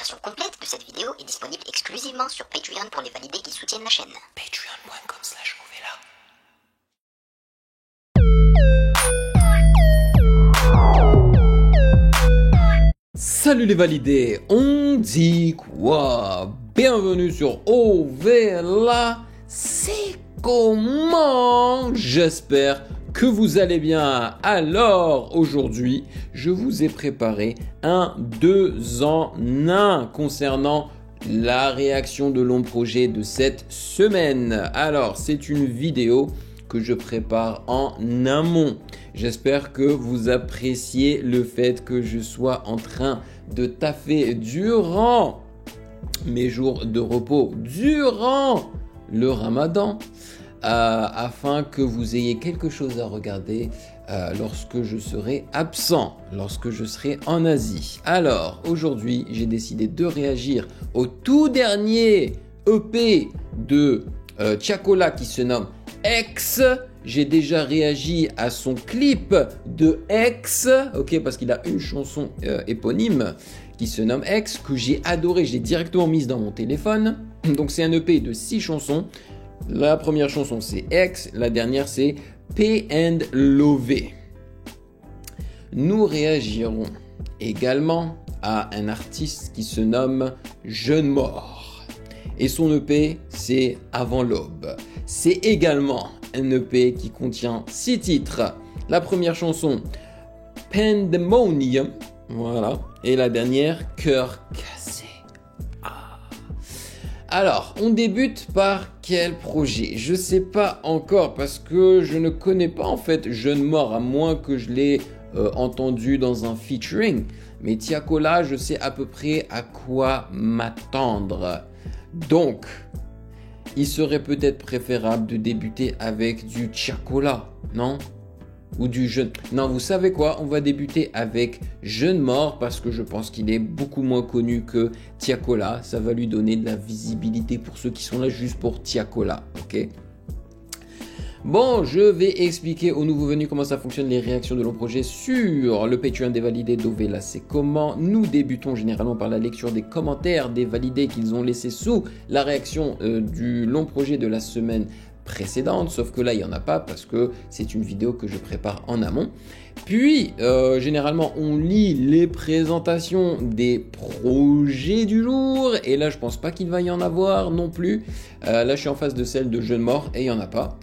version complète de cette vidéo est disponible exclusivement sur Patreon pour les validés qui soutiennent la chaîne. Patreon.com/Ovela. Salut les validés, on dit quoi? Bienvenue sur Ovela, c'est comment? J'espère que vous allez bien. Alors aujourd'hui, je vous ai préparé un 2 en 1 concernant la réaction de long projet de cette semaine. Alors c'est une vidéo que je prépare en amont. J'espère que vous appréciez le fait que je sois en train de taffer durant mes jours de repos, durant le Ramadan, afin que vous ayez quelque chose à regarder lorsque je serai absent, lorsque je serai en Asie. Alors, aujourd'hui, j'ai décidé de réagir au tout dernier EP de Tiakola qui se nomme X. J'ai déjà réagi à son clip de X, ok, parce qu'il a une chanson éponyme qui se nomme X, que j'ai adoré, je l'ai directement mise dans mon téléphone. Donc c'est un EP de 6 chansons. La première chanson c'est X, la dernière c'est P and Love. Nous réagirons également à un artiste qui se nomme Jeune Mort. Et son EP, c'est Avant l'aube. C'est également un EP qui contient 6 titres. La première chanson, Pandemonium, voilà. Et la dernière, Cœur cassé. Alors, on débute par quel projet? Je sais pas encore parce que je ne connais pas en fait Jeune Mort, à moins que je l'ai entendu dans un featuring. Mais Tiakola, je sais à peu près à quoi m'attendre. Donc, il serait peut-être préférable de débuter avec du Tiakola, non? Ou du Jeune... Non, vous savez quoi? On va débuter avec Jeune Mort parce que je pense qu'il est beaucoup moins connu que Tiakola. Ça va lui donner de la visibilité pour ceux qui sont là juste pour Tiakola, ok? Bon, je vais expliquer aux nouveaux venus comment ça fonctionne les réactions de long projet sur le Patreon des validés d'Ovela. C'est comment nous débutons généralement par la lecture des commentaires des validés qu'ils ont laissés sous la réaction du long projet de la semaine précédente, sauf que là il n'y en a pas parce que c'est une vidéo que je prépare en amont. Puis généralement on lit les présentations des projets du jour et là je pense pas qu'il va y en avoir non plus. Là je suis en face de celle de Jeune Mort et il n'y en a pas.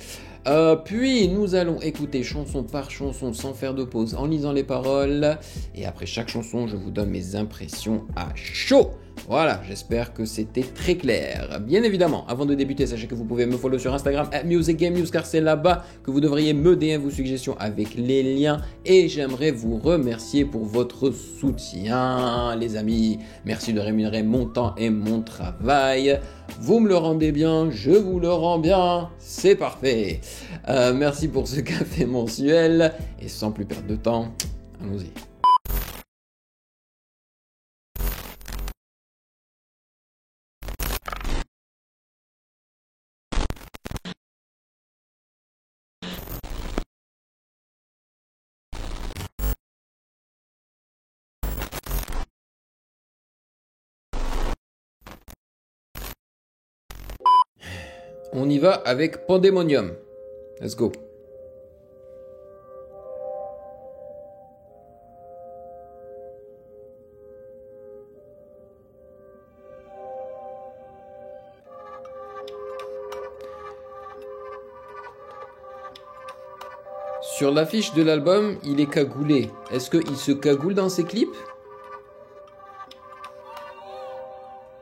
Puis nous allons écouter chanson par chanson sans faire de pause en lisant les paroles et après chaque chanson je vous donne mes impressions à chaud. Voilà, j'espère que c'était très clair. Bien évidemment, avant de débuter, sachez que vous pouvez me follow sur Instagram @musicgamenews car c'est là-bas que vous devriez me DM vos suggestions avec les liens et j'aimerais vous remercier pour votre soutien, les amis. Merci de rémunérer mon temps et mon travail. Vous me le rendez bien, je vous le rends bien, c'est parfait. Merci pour ce café mensuel et sans plus perdre de temps, allons-y. On y va avec Pandemonium. Let's go. Sur l'affiche de l'album, il est cagoulé. Est-ce qu'il se cagoule dans ses clips?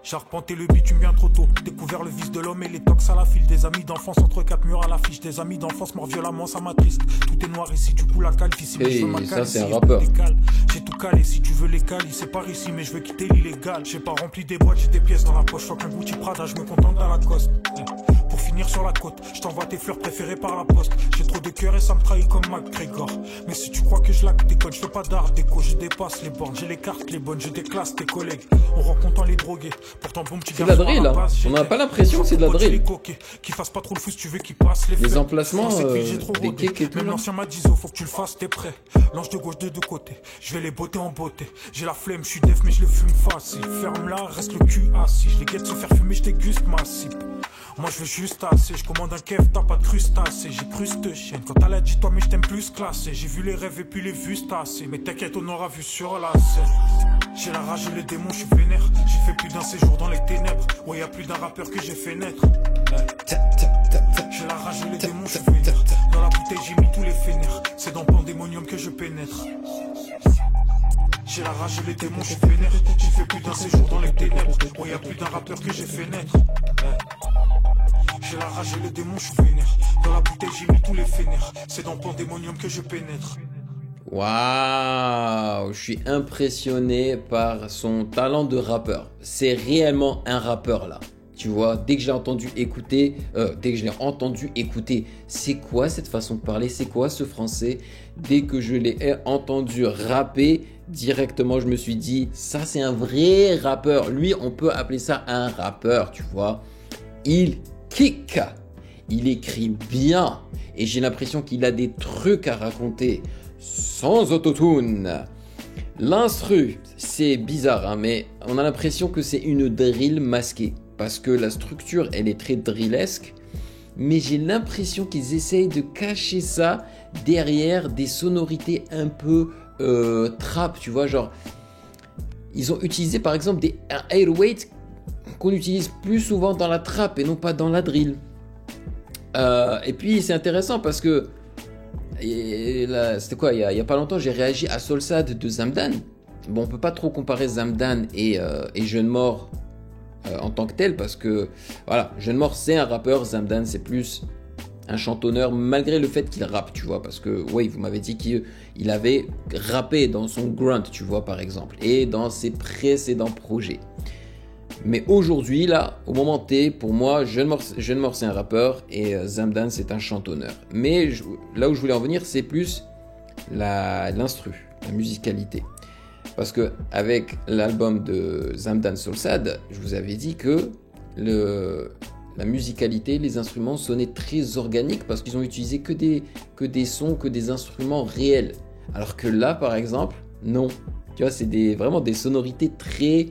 Charpenter le bitume bien trop tôt, découvert le vice de l'homme et les tox à la file. Des amis d'enfance entre 4 murs à l'affiche. Des amis d'enfance morts violemment, ça m'attriste. Tout est noir ici, du coup la cale ici. Hey, ça c'est un rappeur. J'ai tout calé, si tu veux les cales, c'est par ici, mais je veux quitter l'illégal. J'ai pas rempli des boîtes, j'ai des pièces dans la poche. Faut qu'un Gucci Prada, je me contente dans la coste. pour finir sur la côte. Je t'envoie tes fleurs préférées par la poste. J'ai trop de cœur et ça me trahit comme McGregor. Mais si tu crois que je la déconne, je fais pas d'art déco, je dépasse les bornes, j'ai les cartes les bonnes, je déclasse tes collègues. On rencontre les drogués, pourtant bon petit c'est de la drill là, on n'a pas l'impression que c'est de la drill. Qui fasse pas trop le fou si tu veux qu'il passe les emplacements des kicks et tout. Même l'ancien m'a dit faut que tu le fasses, t'es prêt. L'ange de gauche de deux côtés, je vais les botter en beauté. J'ai la flemme, je suis def mais je le fume facile. Ferme là, reste le cul assis. Je les guette se faire fumer, je déguste ma cible. Moi je veux juste assez, je commande un kef, t'as pas de crustacé. J'ai cru cette chienne, quand elle a dit toi mais je t'aime plus classé. J'ai vu les rêves et puis les vues tasser. Mais t'inquiète on aura vu sur la scène. J'ai la rage et les démons, je suis vénère. J'ai fait plus d'un séjour dans les ténèbres. Ouais y'a plus d'un rappeur que j'ai fait naître. J'ai la rage et les démons, je suis vénère. Dans la bouteille j'ai mis tous les fainéants. C'est dans Pandémonium que je pénètre. J'ai la rage et les démons, je suis vénère. J'ai fait plus d'un séjour dans les ténèbres. Ouais y'a plus d'un rappeur que j'ai fait naître. J'ai la rage et les démons, je suis vénère. Dans la bouteille j'ai mis tous les fainéants. C'est dans Pandémonium que je pénètre. Waouh, je suis impressionné par son talent de rappeur. C'est réellement un rappeur là. Tu vois, dès que je l'ai entendu écouter, c'est quoi cette façon de parler, c'est quoi ce français? Dès que je l'ai entendu rapper, directement je me suis dit, ça c'est un vrai rappeur. Lui, on peut appeler ça un rappeur, tu vois. Il kick, il écrit bien et j'ai l'impression qu'il a des trucs à raconter sans autotune. L'instru, c'est bizarre, hein, mais on a l'impression que c'est une drill masquée. Parce que la structure, elle est très drillesque. Mais j'ai l'impression qu'ils essayent de cacher ça derrière des sonorités un peu trap. Tu vois, genre, ils ont utilisé par exemple un 808 qu'on utilise plus souvent dans la trap et non pas dans la drill. Et puis, c'est intéressant parce que c'était quoi, il y a pas longtemps, j'ai réagi à Solsad de Zamdan. Bon, on peut pas trop comparer Zamdan et Jeune Mort en tant que tel, parce que voilà, Jeune Mort c'est un rappeur, Zamdan c'est plus un chantonneur, malgré le fait qu'il rappe, tu vois, parce que oui, vous m'avez dit qu'il avait rappé dans son Grunt, tu vois, par exemple, et dans ses précédents projets. Mais aujourd'hui, là, au moment T, pour moi, Jeune Mort c'est un rappeur et Zamdan c'est un chantonneur. Mais là où je voulais en venir, c'est plus l'instru, la musicalité. Parce que avec l'album de Zamdan Solsad, je vous avais dit que la musicalité, les instruments sonnaient très organiques parce qu'ils ont utilisé que des sons, que des instruments réels. Alors que là, par exemple, non. Tu vois, c'est vraiment des sonorités très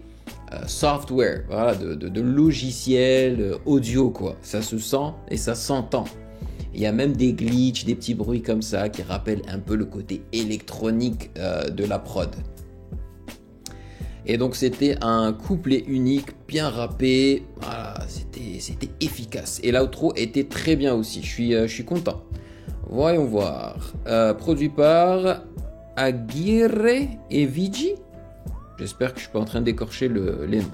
software, voilà, de logiciels audio, quoi. Ça se sent et ça s'entend. Il y a même des glitches, des petits bruits comme ça qui rappellent un peu le côté électronique de la prod. Et donc c'était un couplet unique, bien rappé, voilà, c'était efficace. Et l'outro était très bien aussi, je suis content. Voyons voir. Produit par Aguirre et Vigi. J'espère que je suis pas en train d'écorcher les noms.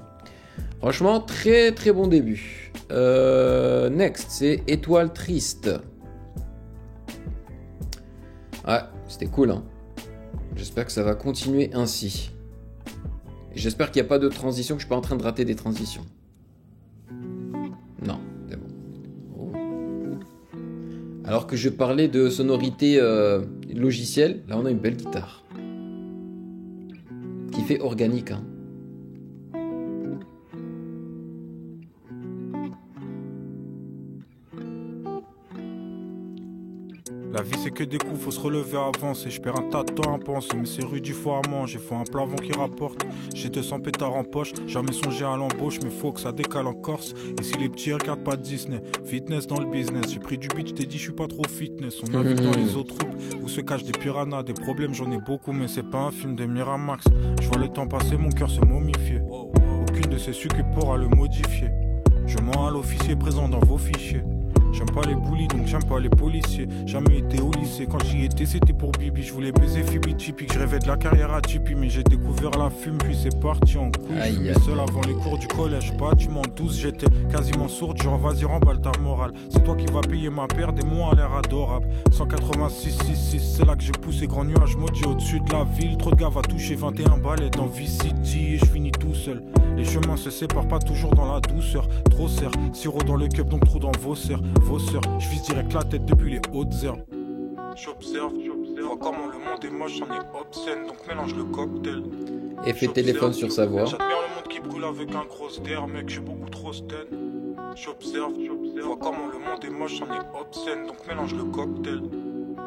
Franchement, très très bon début. Next, c'est Étoile Triste. Ouais, c'était cool, hein. J'espère que ça va continuer ainsi. J'espère qu'il n'y a pas de transition, que je suis pas en train de rater des transitions. Non, c'est bon. Oh. Alors que je parlais de sonorité logicielle, là on a une belle guitare. Qui fait organique, hein. La vie c'est que des coups, faut se relever, avancer. Je perds un tas de temps à penser, mais c'est rude, il faut à manger. Faut un plat avant qui rapporte. J'ai 200 pétards en poche, jamais songé à l'embauche, mais faut que ça décale en Corse. Et si les petits regardent pas Disney, fitness dans le business. J'ai pris du beat, je t'ai dit je suis pas trop fitness. On invite dans les autres troupes où se cachent des piranhas. Des problèmes j'en ai beaucoup, mais c'est pas un film de Miramax. Je vois le temps passer, mon cœur se momifier. Aucune de ces succubes pourra le modifier. Je mens à l'officier présent dans vos fichiers. J'aime pas les bullies donc j'aime pas les policiers. Jamais été au lycée, quand j'y étais c'était pour Bibi. Je voulais baiser Phoebe typique, je rêvais de la carrière à Tipeee. Mais j'ai découvert la fume puis c'est parti en couille. Je fumais seul avant les cours du collège, bâtiment 12. J'étais quasiment sourde, genre vas-y remballe ta morale. C'est toi qui vas payer ma paire, des mots à l'air adorable. 186, c'est là que j'ai poussé grand nuage maudit au-dessus de la ville. Trop de gars va toucher 21 balais dans V-City. Et je finis tout seul. Les chemins se séparent pas toujours dans la douceur. Trop serre, sirop dans le cup donc trou dans vos sœurs. Je vise direct la tête depuis les hautes herbes. J'observe, vois comment le monde est moche, j'en ai obscène, donc mélange le cocktail. Effet téléphone sur sa voix. J'admire le monde qui brûle avec un gros d'air, mec, j'suis beaucoup trop stun. J'observe, vois comment le monde est moche, j'en ai obscène, donc mélange le cocktail.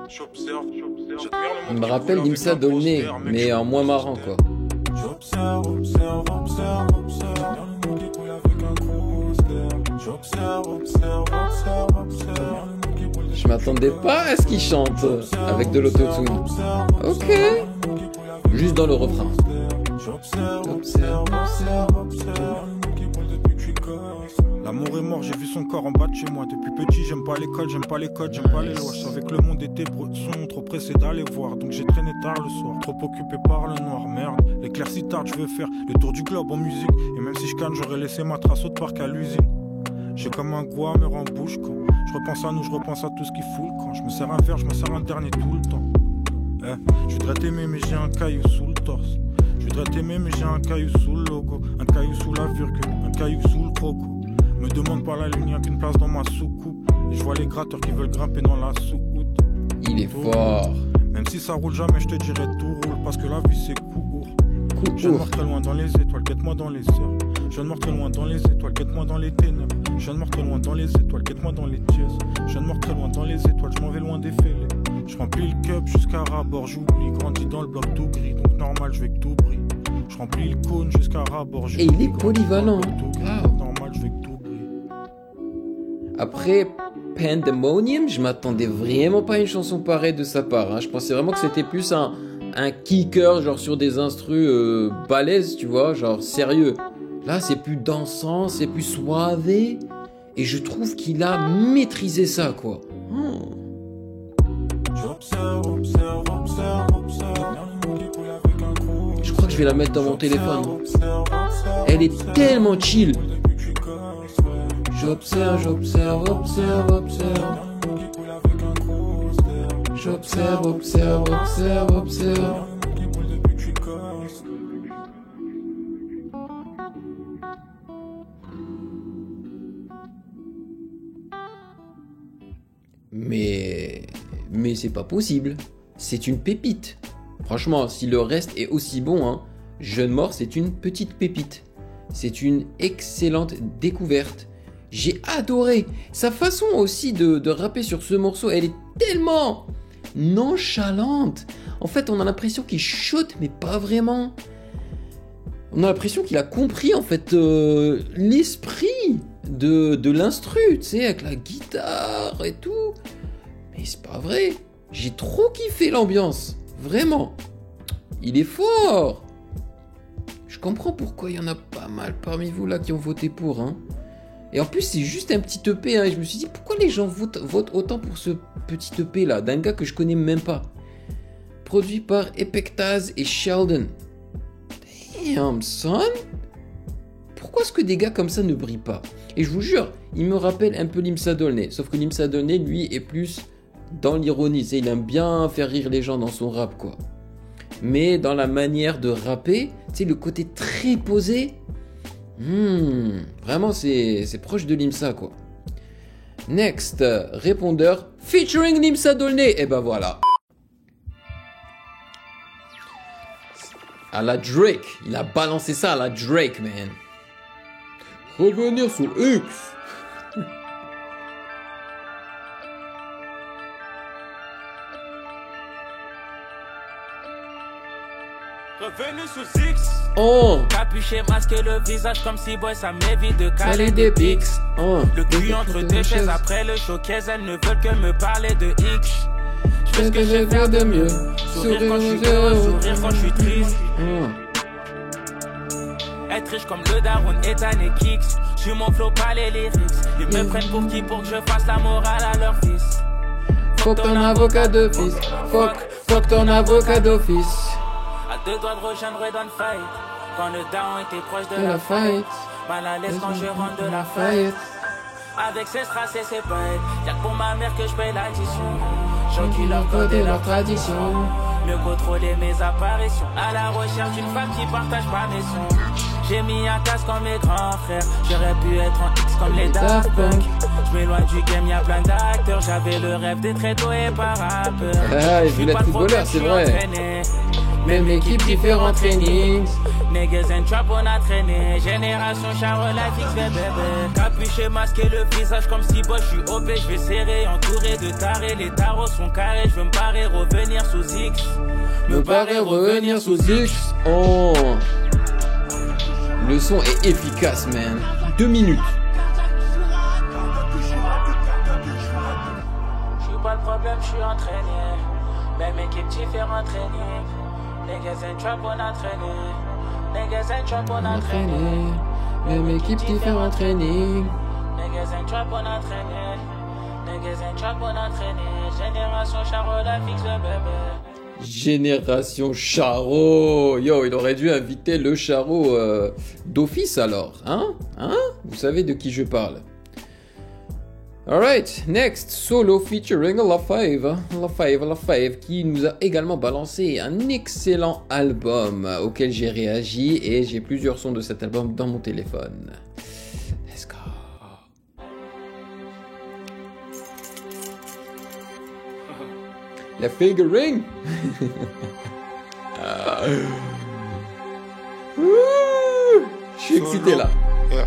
J'observe, j'admire le monde. Il me rappelle Limsa Dolné, mais en moins marrant quoi. J'observe, le monde qui brûle avec un gros d'air. J'observe. Je m'attendais pas à ce qu'il chante avec de l'autotune. Ok. Juste dans le refrain. L'amour est mort, j'ai vu son corps en bas de chez moi. Depuis petit, j'aime pas l'école, j'aime pas les codes, j'aime pas les lois. Je savais que le monde était bresson, trop pressé d'aller voir. Donc j'ai traîné tard le soir, trop occupé par le noir. Merde, l'éclair si tard, je veux faire le tour du globe en musique. Et même si je canne, j'aurais laissé ma trace au parc à l'usine. J'ai comme un goût amer en bouche quand je repense à nous, je repense à tout ce qui fout le camp. Je me sers un verre, je me sers un dernier tout le temps. Je voudrais t'aimer mais j'ai un caillou sous le torse. Je voudrais t'aimer mais j'ai un caillou sous le logo. Un caillou sous la virgule, un caillou sous le croco. Me demande par la lune, y'a qu'une place dans ma soucoupe. Et je vois les gratteurs qui veulent grimper dans la sous-houte. Il est fort. Même si ça roule jamais, je te dirais tout roule. Parce que la vie c'est court. Je viens de mort très loin dans les étoiles, guette-moi dans les heures. Je viens de mort très loin dans les étoiles, guette-moi dans les ténèbres. Je viens de mort très loin dans les étoiles, guette-moi dans les dièses. Je viens de mort très loin dans les étoiles, je m'en vais loin des fêlés. Je remplis le cup jusqu'à rabord, j'oublie. Grandi dans le bloc tout gris, donc normal je vais que tout brille. Je remplis le cône jusqu'à rabord. Et il est polyvalent. Normal je vais que tout brille. Après Pandemonium, je m'attendais vraiment pas à une chanson pareille de sa part. Hein. Je pensais vraiment que c'était plus un kicker, genre sur des instrus balèzes, tu vois, genre sérieux. Là, c'est plus dansant, c'est plus soivé. Et je trouve qu'il a maîtrisé ça, quoi. Je crois que je vais la mettre dans mon téléphone. Elle est tellement chill. J'observe. Mais c'est pas possible. C'est une pépite. Franchement, si le reste est aussi bon, hein, Jeune Mort, c'est une petite pépite. C'est une excellente découverte. J'ai adoré. Sa façon aussi de rapper sur ce morceau, elle est tellement nonchalante. En fait, on a l'impression qu'il shoot, mais pas vraiment. On a l'impression qu'il a compris, en fait, l'esprit de l'instru, tu sais, avec la guitare et tout. Mais c'est pas vrai. J'ai trop kiffé l'ambiance. Vraiment. Il est fort. Je comprends pourquoi il y en a pas mal parmi vous là qui ont voté pour, hein. Et en plus, c'est juste un petit EP, hein. Et je me suis dit, pourquoi les gens votent autant pour ce petit EP là, d'un gars que je connais même pas. Produit par Epectaz et Sheldon. Damn, son. Pourquoi est-ce que des gars comme ça ne brillent pas? Et je vous jure, il me rappelle un peu Limsa Dolné. Sauf que Limsa Dolné, lui, est plus dans l'ironie. Il aime bien faire rire les gens dans son rap, quoi. Mais dans la manière de rapper, tu sais, le côté très posé, vraiment, c'est proche de Limsa, quoi. Next, répondeur featuring Limsa Dolné. Et ben voilà. À la Drake. Il a balancé ça à la Drake, man. Revenir sur X. Revenu sous X. Oh. Capuché, masqué le visage comme si boy ça m'évite de caler Allez des pics. Oh. Le cul entre deux chaises après le showcase, elles ne veulent que me parler de X. Je fais ce que je sais faire de mieux. Sourire quand je suis heureux, sourire quand je suis triste. Être riche comme le daron Ethan et Kicks. J'suis mon flow, pas les lyrics. Ils me prennent pour qui pour que je fasse la morale à leur fils. Fuck ton avocat d'office. Fuck ton avocat d'office. À deux doigts de rejoindre Red Fight. Quand le daron était proche de De la la fight. fight. Mal à l'aise quand je rentre de la fight. fight. Avec ses strass et ses paillettes. Y'a que pour ma mère que je paye l'addition. J'enquille leur code et leur tradition. Mieux contrôler mes apparitions. À la recherche d'une femme qui partage pas mes sons. J'ai mis un casque comme mes grands frères. J'aurais pu être en X comme les Daft Punk. Je m'éloigne du game, y'a plein d'acteurs. J'avais le rêve d'être doué par rappeur. Ah, il voulait être footballeur, c'est vrai. Même équipe, différents trainings. Niggas and trap, on a traîné. Génération Charo, la fixe, bébé. Capuché, masqué le visage comme si boss, je suis OP. Je vais serrer, entouré de tarés. Les tarots sont carrés, je veux me barrer, revenir sous X. Me barrer, revenir sous X. Oh. Le son est efficace, man. 2 minutes. Je suis pas le problème, je suis entraîné. Même équipe, différents trainings. Niggas and trap, on a traîné. Niggas and trap, on a traîné. Même équipe, différents trainings. Niggas and trap, on a traîné. Niggas and trap, on a traîné. Génération Charo, la fixe, le bébé. Génération Charo. Yo, il aurait dû inviter le Charo d'office alors. Hein? Vous savez de qui je parle. Alright, next, Solo featuring La5 qui nous a également balancé un excellent album auquel j'ai réagi et j'ai plusieurs sons de cet album dans mon téléphone. Let's go. La figuring. Je suis excité là. Yeah.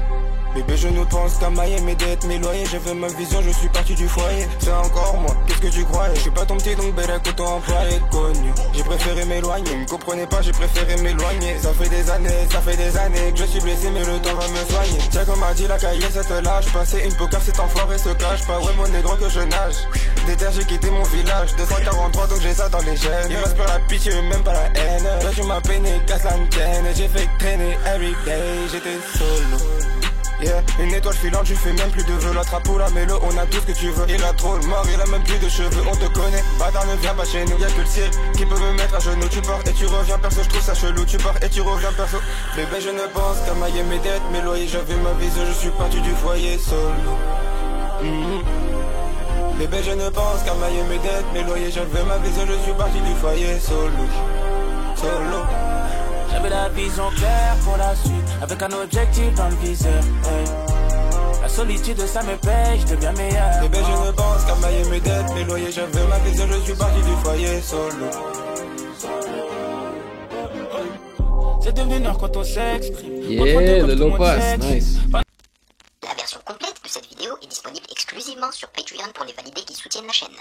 Bébé, je ne pense qu'à Miami d'être mes loyers. J'ai fait ma vision, je suis parti du foyer. C'est encore moi, qu'est-ce que tu croyais? Je suis pas ton petit donc bête que ton employé connu. J'ai préféré m'éloigner, me comprenez pas, j'ai préféré m'éloigner. Ça fait des années que je suis blessé, mais le temps va me soigner. Tiens, comme a dit la cahier, cette lâche. Passer une poker, cet enfoiré se cache pas. Ouais, mon négro que je nage. Déter, j'ai quitté mon village. 243, donc j'ai ça dans les gènes. Il reste pas la pitié, même pas la haine. Là, tu m'as peiné, casse l'antenne. J'ai fait traîner everyday, j'étais solo. Yeah, une étoile filante, tu fais même plus de vœux. La trappe ou la mélo, on a tout ce que tu veux. Il a trop le mort, il a même plus de cheveux. On te connaît, bâtard ne vient pas chez nous. Y'a que le ciel qui peut me mettre à genoux. Tu pars et tu reviens perso, je trouve ça chelou. Tu pars et tu reviens perso. Bébé, je ne pense qu'à mailler mes dettes, mes loyers. J'avais ma vision, je suis parti du foyer solo. Bébé, je ne pense qu'à mailler mes dettes, mes loyers. J'avais ma vision, je suis parti du foyer solo. J'avais la vision claire pour la suite, avec un objectif dans le viseur. Hey. La solitude, ça me paye, je deviens meilleur. Bébé, je ne pense qu'à mailler mes dettes, mes loyers. J'avais ma vision, je suis parti du foyer solo. C'est devenu noir quand on s'exprime. Yeah, le low pass, nice. La version complète de cette vidéo est disponible exclusivement sur Patreon pour les validés qui soutiennent la chaîne.